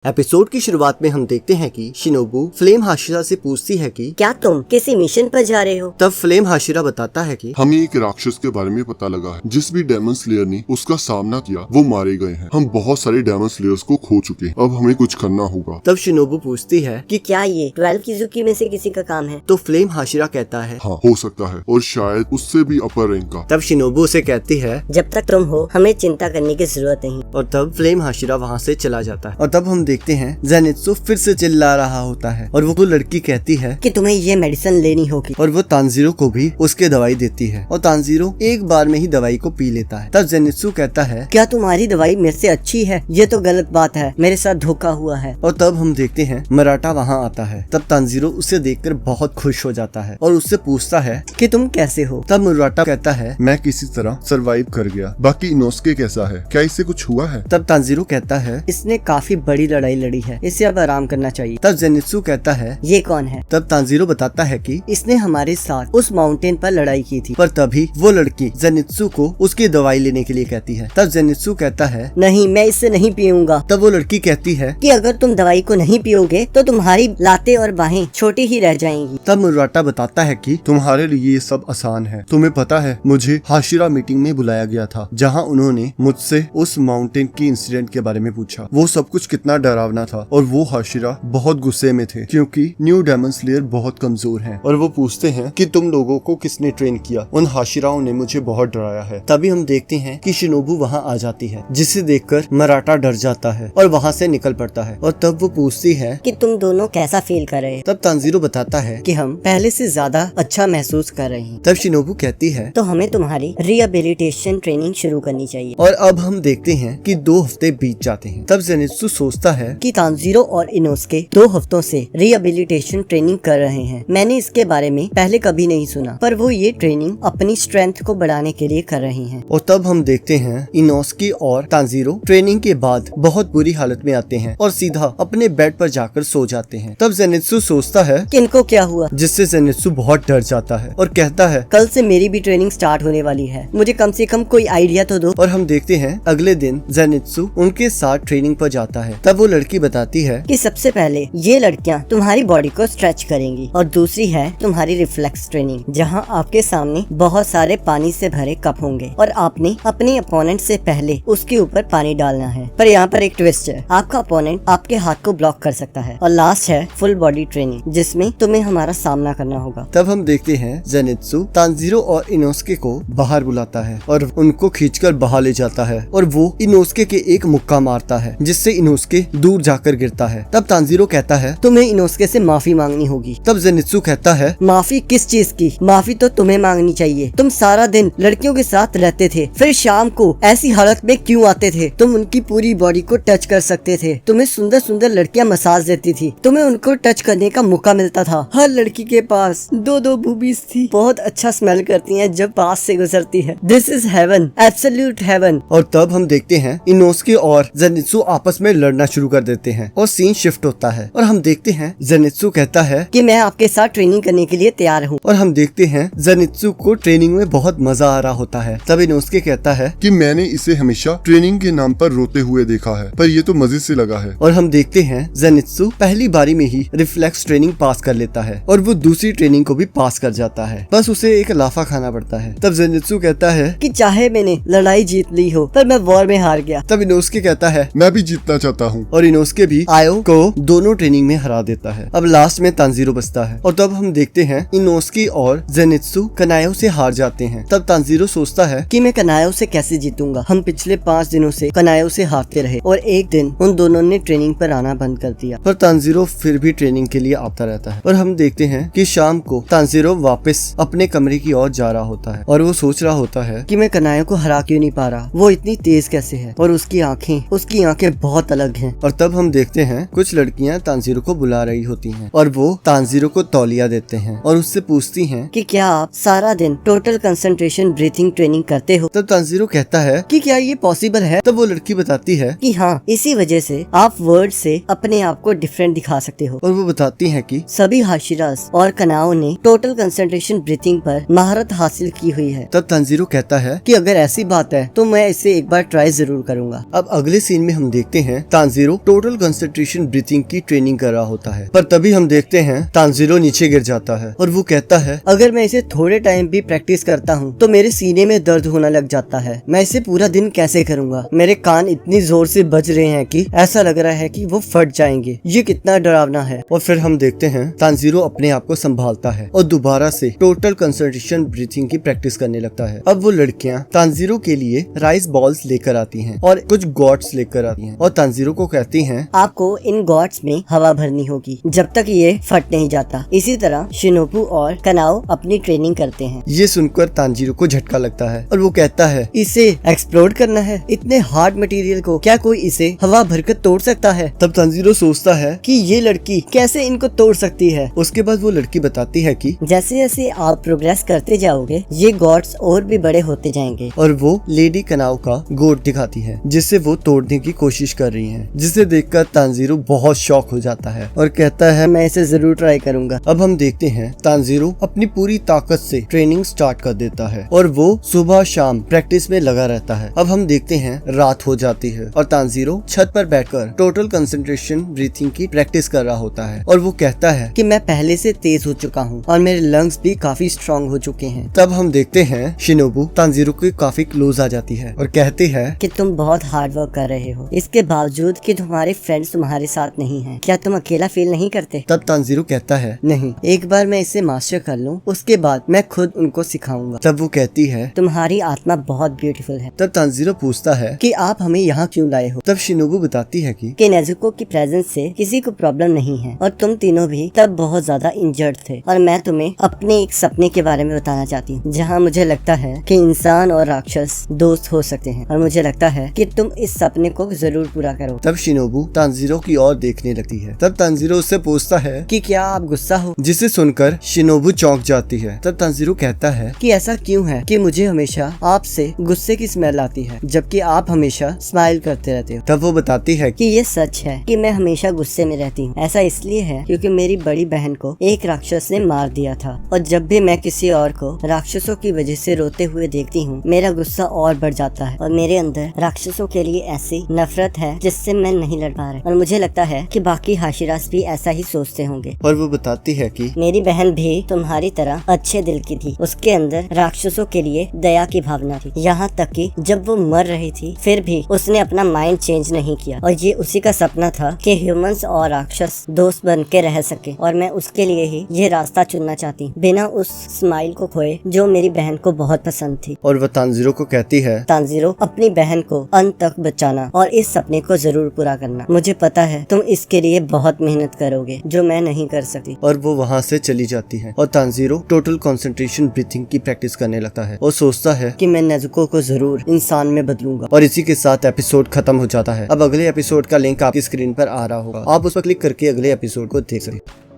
Episode की शुरुआत में हम देखते हैं कि शिनोबू फ्लेम हाशिरा से पूछती है कि क्या तुम किसी मिशन पर जा रहे हो? तब फ्लेम हाशिरा बताता है कि हमें एक राक्षस के बारे में पता लगा है जिस भी डेमन स्लेयर ने उसका सामना किया वो मारे गए हैं। हम बहुत सारे डेमन स्लेयर्स को खो चुके हैं, अब हमें कुछ करना होगा। तब शिनोबू पूछती है कि क्या ये 12 किजुकी में से किसी का काम है? तो फ्लेम हाशिरा कहता है हाँ हो सकता है, और शायद उससे भी अपर रैंक का। तब शिनोबू उसे कहती है जब तक तुम हो हमें चिंता करने की जरूरत नहीं। और तब फ्लेम हाशिरा वहाँ से चला जाता है। और तब हम देखते हैं जेनित्सु फिर से चिल्ला रहा होता है और वो लड़की कहती है कि तुम्हें ये मेडिसिन लेनी होगी। और वो तांजीरो को भी उसके दवाई देती है और तांजीरो एक बार में ही दवाई को पी लेता है। तब जेनित्सु कहता है क्या तुम्हारी दवाई मेरे से अच्छी है? ये तो गलत बात है, मेरे साथ धोखा हुआ है। और तब हम देखते हैं मराठा वहाँ आता है। तब तांजीरो उसे देखकर बहुत खुश हो जाता है और उससे पूछता है कि तुम कैसे हो? तब मराठा कहता है मैं किसी तरह सरवाइव कर गया। बाकी इनोस्के कैसा है, क्या इससे कुछ हुआ है? तब तांजीरो कहता है इसने काफी बड़ी लड़ाई लड़ी है, इसे अब आराम करना चाहिए। तब जेनित्सु कहता है ये कौन है? तब तांजीरो बताता है कि इसने हमारे साथ उस माउंटेन पर लड़ाई की थी। पर तभी वो लड़की जेनित्सु को उसकी दवाई लेने के लिए कहती है। तब जेनित्सु कहता है नहीं, मैं इससे नहीं पीऊंगा। तब वो लड़की कहती है कि अगर तुम दवाई को नहीं पियोगे तो तुम्हारी लातें और बाहें छोटी ही रह जाएंगी। तब मुराटा बताता है कि तुम्हारे लिए ये सब आसान है। तुम्हें पता है मुझे हाशिरा मीटिंग में बुलाया गया था जहाँ उन्होंने मुझसे उस माउंटेन की इंसिडेंट के बारे में पूछा। वो सब कुछ कितना डरावना था और वो हाशिरा बहुत गुस्से में थे क्योंकि न्यू डेमन स्लेयर बहुत कमजोर हैं। और वो पूछते हैं कि तुम लोगों को किसने ट्रेन किया? उन हाशिराओं ने मुझे बहुत डराया है। तभी हम देखते हैं कि शिनोबू वहाँ आ जाती है जिसे देखकर मराठा डर जाता है और वहाँ से निकल पड़ता है। और तब वो पूछती है कि तुम दोनों कैसा फील कर रहे हैं? तब तांजीरो बताता है कि हम पहले से ज्यादा अच्छा महसूस कर रहे हैं। तब शिनोबू कहती है तो हमें तुम्हारी रिहेबिलिटेशन ट्रेनिंग शुरू करनी चाहिए। और अब हम देखते हैं कि 2 हफ्ते बीत जाते हैं। तब जेनित्सु सोचता है कि तांजीरो और इनोस्के 2 हफ्तों से रिहेबिलिटेशन ट्रेनिंग कर रहे हैं। मैंने इसके बारे में पहले कभी नहीं सुना, पर वो ये ट्रेनिंग अपनी स्ट्रेंथ को बढ़ाने के लिए कर रहे हैं। और तब हम देखते हैं इनोस्की और तांजीरो ट्रेनिंग के बाद बहुत बुरी हालत में आते हैं और सीधा अपने बेड पर जाकर सो जाते हैं। तब जेनित्सु सोचता है कि इनको क्या हुआ, जिससे जेनित्सु बहुत डर जाता है और कहता है कल से मेरी भी ट्रेनिंग स्टार्ट होने वाली है, मुझे कम से कम कोई आइडिया तो दो। और हम देखते हैं अगले दिन जेनित्सु उनके साथ ट्रेनिंग पर जाता है। तब वो लड़की बताती है कि सबसे पहले ये लड़कियां तुम्हारी बॉडी को स्ट्रेच करेंगी और दूसरी है तुम्हारी रिफ्लेक्स ट्रेनिंग, जहां आपके सामने बहुत सारे पानी से भरे कप होंगे और आपने अपने अपोनेंट से पहले उसके ऊपर पानी डालना है। पर यहाँ पर एक ट्विस्ट है, आपका अपोनेंट आपके हाथ को ब्लॉक कर सकता है। और लास्ट है फुल बॉडी ट्रेनिंग, जिसमें तुम्हें हमारा सामना करना होगा। तब हम देखते हैं जेनित्सु तांजीरो और इनोस्के को बाहर बुलाता है और उनको खींचकर बाहर ले जाता है और वो इनोस्के के एक मुक्का मारता है जिससे इनोस्के दूर जाकर गिरता है। तब तांजीरो कहता है तुम्हें इनोस्के से माफी मांगनी होगी। तब जेनित्सु कहता है माफी किस चीज की? माफी तो तुम्हें मांगनी चाहिए। तुम सारा दिन लड़कियों के साथ रहते थे, फिर शाम को ऐसी हालत में क्यों आते थे? तुम उनकी पूरी बॉडी को टच कर सकते थे, तुम्हें सुंदर सुंदर लड़कियां मसाज देती थी, तुम्हें उनको टच करने का मौका मिलता था। हर लड़की के पास 2-2 बूबीज थी, बहुत अच्छा स्मेल करती हैं जब पास से गुजरती है। This is heaven, absolute heaven. और तब हम देखते हैं इनोस्के और जेनित्सु आपस में लड़ना शुरू कर देते हैं और सीन शिफ्ट होता है और हम देखते हैं जेनित्सु कहता है कि मैं आपके साथ ट्रेनिंग करने के लिए तैयार हूँ। और हम देखते हैं जेनित्सु को ट्रेनिंग में बहुत मजा आ रहा होता है। तब इनोस्के कहता है कि मैंने इसे हमेशा ट्रेनिंग के नाम पर रोते हुए देखा है, पर ये तो मजे से लगा है। और हम देखते हैं जेनित्सु पहली बारी में ही रिफ्लेक्स ट्रेनिंग पास कर लेता है और वो दूसरी ट्रेनिंग को भी पास कर जाता है, बस उसे एक लाफा खाना पड़ता है। तब जेनित्सु कहता है कि चाहे मैंने लड़ाई जीत ली हो, पर मैं वॉर में हार गया। तब इनोस्के कहता है मैं भी जीतना चाहता हूँ, और इनोस्के भी आयो को दोनों ट्रेनिंग में हरा देता है। अब लास्ट में तांजीरो बचता है और तब हम देखते हैं इनोस्की और जेनित्सु कनायो से हार जाते हैं। तब तांजीरो सोचता है कि मैं कनायो से कैसे जीतूंगा? हम पिछले 5 दिनों से कनायो से हारते रहे और एक दिन उन दोनों ने ट्रेनिंग पर आना बंद कर दिया। पर तांजीरो फिर भी ट्रेनिंग के लिए आता रहता है और हम देखते हैं कि शाम को तांजीरो वापस अपने कमरे की ओर जा रहा होता है और वो सोच रहा होता है कि मैं कनायो को हरा क्यों नहीं पा रहा, वो इतनी तेज कैसे है और उसकी आंखें बहुत अलग हैं। और तब हम देखते हैं कुछ लड़कियां तांजीरो को बुला रही होती हैं और वो तांजीरो को तौलिया देते हैं और उससे पूछती हैं कि क्या आप सारा दिन टोटल कंसंट्रेशन ब्रीथिंग ट्रेनिंग करते हो? तब तांजीरो कहता है कि क्या ये पॉसिबल है? तब वो लड़की बताती है कि हाँ, इसी वजह से आप वर्ड से अपने आप को डिफरेंट दिखा सकते हो। और वो बताती है कि सभी हाशिरास और कनाओं ने टोटल कंसंट्रेशन ब्रीथिंग पर महारत हासिल की हुई है। तब तांजीरो कहता है कि अगर ऐसी बात है तो मैं इसे एक बार ट्राई जरूर करूंगा। अब अगले सीन में हम देखते हैं Tanjiro Tanjiro total concentration breathing की ट्रेनिंग कर रहा होता है, पर तभी हम देखते हैं तानजीरो नीचे गिर जाता है और वो कहता है, अगर मैं इसे थोड़े टाइम भी प्रैक्टिस करता हूँ तो मेरे सीने में दर्द होने लग जाता है। मैं इसे पूरा दिन कैसे करूँगा? मेरे कान इतनी जोर से बज रहे हैं कि ऐसा लग रहा है कि वो फट जाएंगे। ये कितना डरावना है। और फिर हम देखते हैं तानजीरो अपने आप को संभालता है और दोबारा से टोटल कंसंट्रेशन ब्रीथिंग की प्रैक्टिस करने लगता है। अब वो लड़कियां तानजीरो के लिए राइस बॉल्स लेकर आती हैं और कुछ गॉड्स लेकर आती हैं और तानजीरो को कहती हैं, आपको इन गॉड्स में हवा भरनी होगी जब तक ये फट नहीं जाता। इसी तरह शिनोबू और कनाओ अपनी ट्रेनिंग करते हैं। ये सुनकर तानजीरो को झटका लगता है और वो कहता है, इसे एक्सप्लोर करना है? इतने हार्ड मटेरियल को क्या कोई इसे हवा भरकर तोड़ सकता है? तब तानजीरो सोचता है कि ये लड़की कैसे इनको तोड़ सकती है। उसके बाद वो लड़की बताती है कि जैसे जैसे आप प्रोग्रेस करते जाओगे ये गॉड्स और भी बड़े होते जाएंगे। और वो लेडी कनाव का गोट दिखाती है जिससे वो तोड़ने की कोशिश कर रही है, जिसे देखकर तानजीरो बहुत शॉक हो जाता है और कहता है, मैं इसे जरूर ट्राई करूंगा। अब हम देखते हैं तानजीरो अपनी पूरी ताकत से ट्रेनिंग स्टार्ट कर देता है और वो सुबह शाम प्रैक्टिस में लगा रहता है। अब हम देखते हैं रात हो जाती है और तानजीरो छत पर बैठकर टोटल कंसंट्रेशन ब्रीथिंग की प्रैक्टिस कर रहा होता है और वो कहता है कि मैं पहले से तेज हो चुका हूँ और मेरे लंग्स भी काफी स्ट्रांग हो चुके हैं। तब हम देखते हैं शिनोबू तानजीरो के काफी क्लोज आ जाती है और कहती है कि तुम बहुत हार्ड वर्क कर रहे हो, इसके बावजूद कि तुम्हारे फ्रेंड्स तुम्हारे साथ नहीं हैं। क्या तुम अकेला फील नहीं करते? तब तानजीरो कहता है, नहीं, एक बार मैं इसे मास्टर कर लूं उसके बाद मैं खुद उनको सिखाऊंगा। तब वो कहती है, तुम्हारी आत्मा बहुत ब्यूटीफुल है। तब तानजीरो पूछता है कि आप हमें यहाँ क्यों लाए हो? तब शिनोबू बताती है कि नेजुको की प्रेजेंस से किसी को प्रॉब्लम नहीं है और तुम तीनों भी तब बहुत ज्यादा इंजर्ड थे और मैं तुम्हें अपने एक सपने के बारे में बताना चाहती हूँ जहाँ मुझे लगता है कि इंसान और राक्षस दोस्त हो सकते हैं और मुझे लगता है कि तुम इस सपने को जरूर पूरा करो। तब शिनोबू तानजीरो की ओर देखने लगती है। तब तानजीरो उससे पूछता है कि क्या आप गुस्सा हो? जिसे सुनकर शिनोबू चौंक जाती है। तब तानजीरो कहता है कि ऐसा क्यों है कि मुझे हमेशा आपसे गुस्से की स्मेल आती है जबकि आप हमेशा स्माइल करते रहते हो। तब वो बताती है कि ये सच है कि मैं हमेशा गुस्से में रहती हूँ। ऐसा इसलिए है क्योंकि मेरी बड़ी बहन को एक राक्षस ने मार दिया था और जब भी मैं किसी और को राक्षसों की वजह से रोते हुए देखती हूँ मेरा गुस्सा और बढ़ जाता है और मेरे अंदर राक्षसों के लिए ऐसी नफरत है जिससे मैं नहीं लड़ पा रही और मुझे लगता है कि बाकी हाशिरास भी ऐसा ही सोचते होंगे। और वो बताती है कि मेरी बहन भी तुम्हारी तरह अच्छे दिल की थी, उसके अंदर राक्षसों के लिए दया की भावना थी, यहाँ तक कि जब वो मर रही थी फिर भी उसने अपना माइंड चेंज नहीं किया और ये उसी का सपना था कि ह्यूमंस और राक्षस दोस्त बन के रह सके और मैं उसके लिए ही ये रास्ता चुनना चाहती हूँ बिना उस स्माइल को खोए जो मेरी बहन को बहुत पसंद थी। और वो तानजीरो को कहती है, तानजीरो अपनी बहन को अंत तक बचाना और इस सपने को जरूर पूरा करना। मुझे पता है तुम इसके लिए बहुत मेहनत करोगे जो मैं नहीं कर सकती। और वो वहाँ से चली जाती है और तानजीरो टोटल कंसंट्रेशन ब्रीथिंग की प्रैक्टिस करने लगता है और सोचता है कि मैं नेजुको को जरूर इंसान में बदलूंगा। और इसी के साथ एपिसोड खत्म हो जाता है। अब अगले एपिसोड का लिंक आपकी स्क्रीन पर आ रहा होगा, आप उस पर क्लिक करके अगले एपिसोड को देख सकते हैं।